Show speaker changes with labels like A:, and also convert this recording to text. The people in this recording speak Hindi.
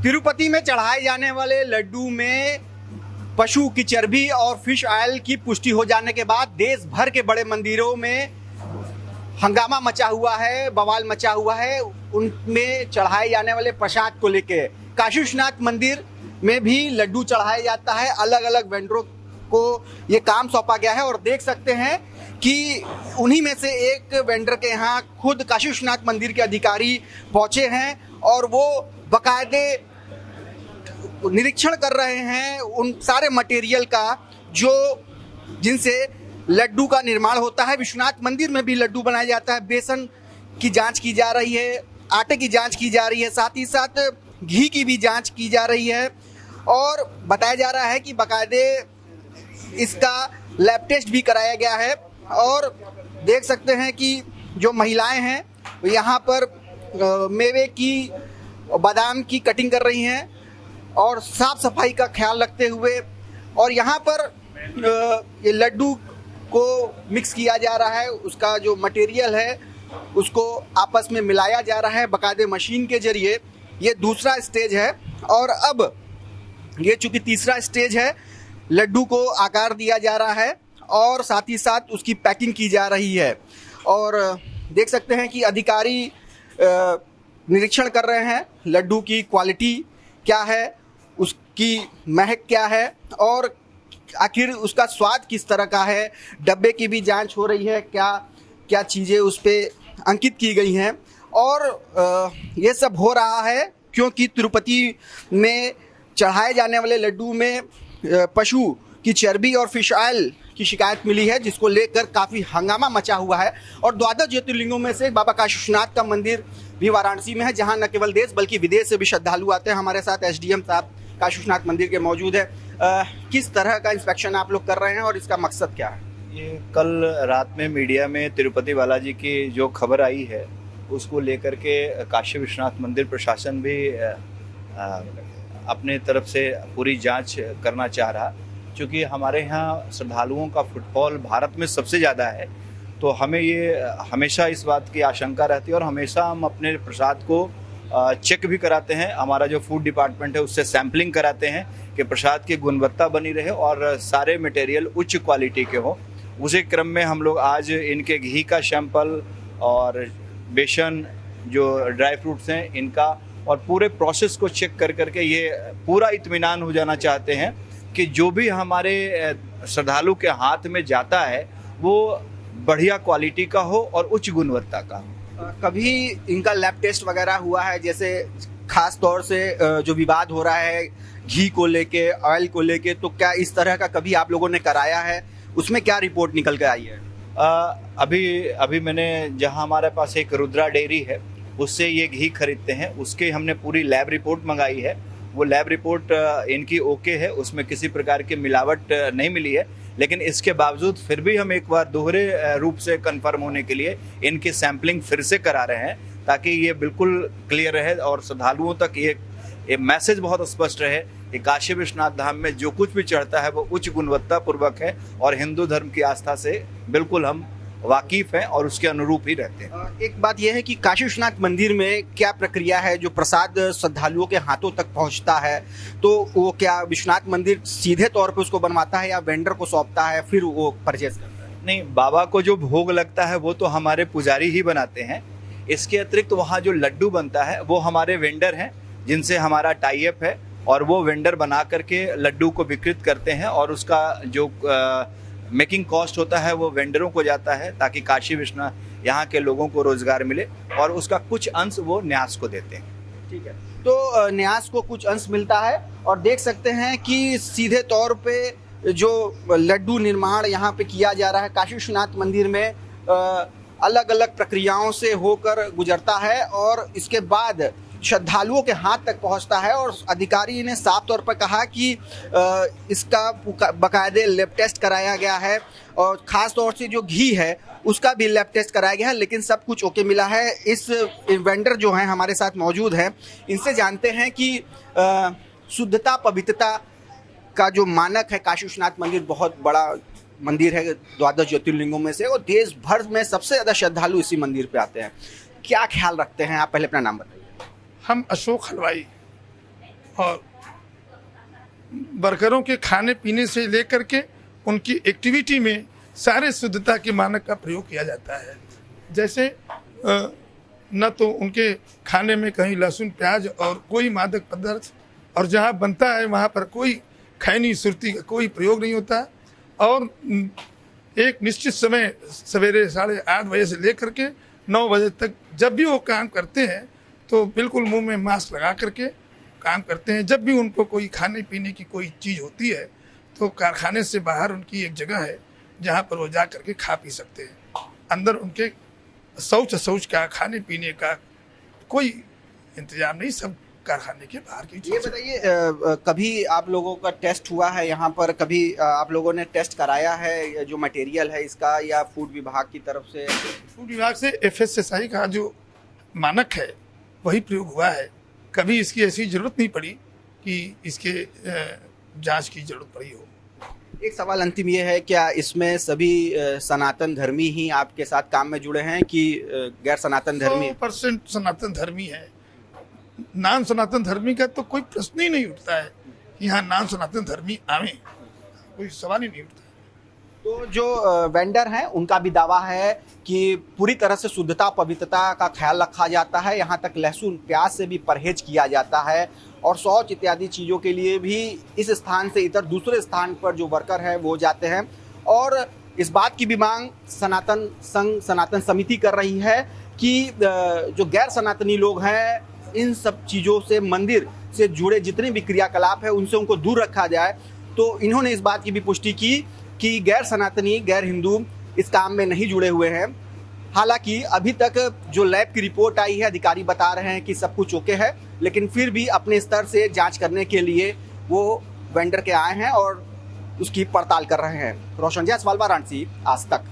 A: तिरुपति में चढ़ाए जाने वाले लड्डू में पशु की चर्बी और फिश ऑयल की पुष्टि हो जाने के बाद देश भर के बड़े मंदिरों में हंगामा मचा हुआ है, बवाल मचा हुआ है। उनमें चढ़ाए जाने वाले प्रसाद को लेके काशी विश्वनाथ मंदिर में भी लड्डू चढ़ाया जाता है। अलग अलग वेंडरों को ये काम सौंपा गया है और देख सकते हैं कि उन्हीं में से एक वेंडर के यहाँ खुद काशी विश्वनाथ मंदिर के अधिकारी पहुंचे हैं और वो बाकायदे निरीक्षण कर रहे हैं उन सारे मटेरियल का जो जिनसे लड्डू का निर्माण होता है। विश्वनाथ मंदिर में भी लड्डू बनाया जाता है। बेसन की जांच की जा रही है, आटे की जांच की जा रही है, साथ ही साथ घी की भी जांच की जा रही है और बताया जा रहा है कि बाकायदे इसका लैब टेस्ट भी कराया गया है। और देख सकते हैं कि जो महिलाएं हैं यहाँ पर मेवे की, बादाम की कटिंग कर रही हैं और साफ सफाई का ख्याल रखते हुए, और यहाँ पर ये लड्डू को मिक्स किया जा रहा है। उसका जो मटेरियल है उसको आपस में मिलाया जा रहा है बाकायदे मशीन के जरिए। ये दूसरा स्टेज है और अब ये चूंकि तीसरा स्टेज है, लड्डू को आकार दिया जा रहा है और साथ ही साथ उसकी पैकिंग की जा रही है। और देख सकते हैं कि अधिकारी निरीक्षण कर रहे हैं लड्डू की क्वालिटी क्या है, उसकी महक क्या है और आखिर उसका स्वाद किस तरह का है। डब्बे की भी जांच हो रही है, क्या क्या चीज़ें उस पर अंकित की गई हैं। और ये सब हो रहा है क्योंकि तिरुपति में चढ़ाए जाने वाले लड्डू में पशु की चर्बी और फिश ऑयल की शिकायत मिली है, जिसको लेकर काफ़ी हंगामा मचा हुआ है। और द्वादश ज्योतिर्लिंगों में से बाबा काशी विश्वनाथ का मंदिर भी वाराणसी में है, जहां न केवल देश बल्कि विदेश से भी श्रद्धालु आते हैं। हमारे साथ एसडीएम साहब काशी विश्वनाथ मंदिर के मौजूद है। किस तरह का इंस्पेक्शन आप लोग कर रहे हैं और इसका मकसद क्या है?
B: ये कल रात में मीडिया में तिरुपति बालाजी की जो खबर आई है उसको लेकर के काशी विश्वनाथ मंदिर प्रशासन भी अपने तरफ से पूरी जांच करना चाह रहा। क्योंकि हमारे यहाँ श्रद्धालुओं का फुटफॉल भारत में सबसे ज़्यादा है, तो हमें ये हमेशा इस बात की आशंका रहती है और हमेशा हम अपने प्रसाद को चेक भी कराते हैं। हमारा जो फूड डिपार्टमेंट है उससे सैम्पलिंग कराते हैं कि प्रसाद की गुणवत्ता बनी रहे और सारे मटेरियल उच्च क्वालिटी के हो। उसी क्रम में हम लोग आज इनके घी का सैंपल और बेसन, जो ड्राई फ्रूट्स हैं इनका, और पूरे प्रोसेस को चेक कर करके ये पूरा इत्मीनान हो जाना चाहते हैं कि जो भी हमारे श्रद्धालु के हाथ में जाता है वो बढ़िया क्वालिटी का हो और उच्च गुणवत्ता का हो।
A: कभी इनका लैब टेस्ट वगैरह हुआ है? जैसे खास तौर से जो विवाद हो रहा है घी को लेके, ऑयल को लेके, तो क्या इस तरह का कभी आप लोगों ने कराया है? उसमें क्या रिपोर्ट निकल के आई है?
B: अभी मैंने, जहां हमारे पास एक रुद्रा डेयरी है उससे ये घी खरीदते हैं, उसके हमने पूरी लैब रिपोर्ट मंगाई है। वो लैब रिपोर्ट इनकी ओके है, उसमें किसी प्रकार की मिलावट नहीं मिली है। लेकिन इसके बावजूद फिर भी हम एक बार दोहरे रूप से कंफर्म होने के लिए इनकी सैंपलिंग फिर से करा रहे हैं, ताकि ये बिल्कुल क्लियर रहे और श्रद्धालुओं तक ये मैसेज बहुत स्पष्ट रहे कि काशी विश्वनाथ धाम में जो कुछ भी चढ़ता है वो उच्च गुणवत्ता पूर्वक है और हिंदू धर्म की आस्था से बिल्कुल हम वाकिफ हैं और उसके अनुरूप ही रहते हैं।
A: एक बात यह है कि काशी विश्वनाथ मंदिर में क्या प्रक्रिया है? जो प्रसाद श्रद्धालुओं के हाथों तक पहुंचता है तो वो क्या विश्वनाथ मंदिर सीधे तौर पे उसको बनवाता है या वेंडर को सौंपता है फिर वो परचेज करता है?
B: नहीं, बाबा को जो भोग लगता है वो तो हमारे पुजारी ही बनाते हैं। इसके अतिरिक्त वहाँ जो लड्डू बनता है वो हमारे वेंडर हैं जिनसे हमारा टाई अप है और वो वेंडर बना करके लड्डू को विकृत करते हैं और उसका जो मेकिंग कॉस्ट होता है वो वेंडरों को जाता है, ताकि काशी विश्वनाथ यहाँ के लोगों को रोजगार मिले, और उसका कुछ अंश वो न्यास को देते हैं।
A: ठीक है, तो न्यास को कुछ अंश मिलता है। और देख सकते हैं कि सीधे तौर पे जो लड्डू निर्माण यहाँ पे किया जा रहा है काशी विश्वनाथ मंदिर में अलग अलग प्रक्रियाओं से होकर गुजरता है और इसके बाद श्रद्धालुओं के हाथ तक पहुंचता है। और अधिकारी ने साफ तौर पर कहा कि इसका बाकायदे लैब टेस्ट कराया गया है और ख़ास तौर से जो घी है उसका भी लैब टेस्ट कराया गया है, लेकिन सब कुछ ओके मिला है। इस वेंडर जो हैं हमारे साथ मौजूद हैं, इनसे जानते हैं कि शुद्धता पवित्रता का जो मानक है, काशी विश्वनाथ मंदिर बहुत बड़ा मंदिर है, द्वादश ज्योतिर्लिंगों में से, और देश भर में सबसे ज़्यादा श्रद्धालु इसी मंदिर पे आते हैं। क्या ख्याल रखते हैं आप? पहले अपना नाम बताइए।
C: हम अशोक हलवाई और वर्करों के खाने पीने से लेकर के उनकी एक्टिविटी में सारे शुद्धता के मानक का प्रयोग किया जाता है। जैसे न तो उनके खाने में कहीं लहसुन प्याज और कोई मादक पदार्थ, और जहाँ बनता है वहाँ पर कोई खैनी सुरती का कोई प्रयोग नहीं होता। और एक निश्चित समय सवेरे 8:30 बजे से लेकर के 9 बजे तक जब भी वो काम करते हैं तो बिल्कुल मुंह में मास्क लगा करके काम करते हैं। जब भी उनको कोई खाने पीने की कोई चीज़ होती है तो कारखाने से बाहर उनकी एक जगह है जहाँ पर वो जा करके खा पी सकते हैं। अंदर उनके शौच का, खाने पीने का कोई इंतजाम नहीं, सब कारखाने के बाहर की
A: ये
C: चीज़।
A: बताइए, कभी आप लोगों का टेस्ट हुआ है यहाँ पर? कभी आप लोगों ने टेस्ट कराया है जो मटेरियल है इसका, या फूड विभाग की तरफ से?
C: फूड विभाग से FSSAI का जो मानक है वही प्रयोग हुआ है। कभी इसकी ऐसी जरूरत नहीं पड़ी कि इसके जांच की जरूरत पड़ी हो।
A: एक सवाल अंतिम ये है, क्या इसमें सभी सनातन धर्मी ही आपके साथ काम में जुड़े हैं कि गैर सनातन धर्मी?
C: 100% सनातन धर्मी है। नान सनातन धर्मी का तो कोई प्रश्न ही नहीं उठता है कि यहाँ नान सनातन धर्मी आवे, कोई सवाल ही नहीं उठता।
A: तो जो वेंडर हैं उनका भी दावा है कि पूरी तरह से शुद्धता पवित्रता का ख्याल रखा जाता है। यहाँ तक लहसुन प्याज से भी परहेज किया जाता है और शौच इत्यादि चीज़ों के लिए भी इस स्थान से इतर दूसरे स्थान पर जो वर्कर हैं वो जाते हैं। और इस बात की भी मांग सनातन संघ, सनातन समिति कर रही है कि जो गैर सनातनी लोग हैं इन सब चीज़ों से, मंदिर से जुड़े जितने भी क्रियाकलाप है उनसे उनको दूर रखा जाए। तो इन्होंने इस बात की भी पुष्टि की कि गैर सनातनी, गैर हिंदू इस काम में नहीं जुड़े हुए हैं। हालांकि अभी तक जो लैब की रिपोर्ट आई है, अधिकारी बता रहे हैं कि सब कुछ ओके है, लेकिन फिर भी अपने स्तर से जांच करने के लिए वो वेंडर के आए हैं और उसकी पड़ताल कर रहे हैं। रोशन जायसवाल, वाराणसी, आज तक।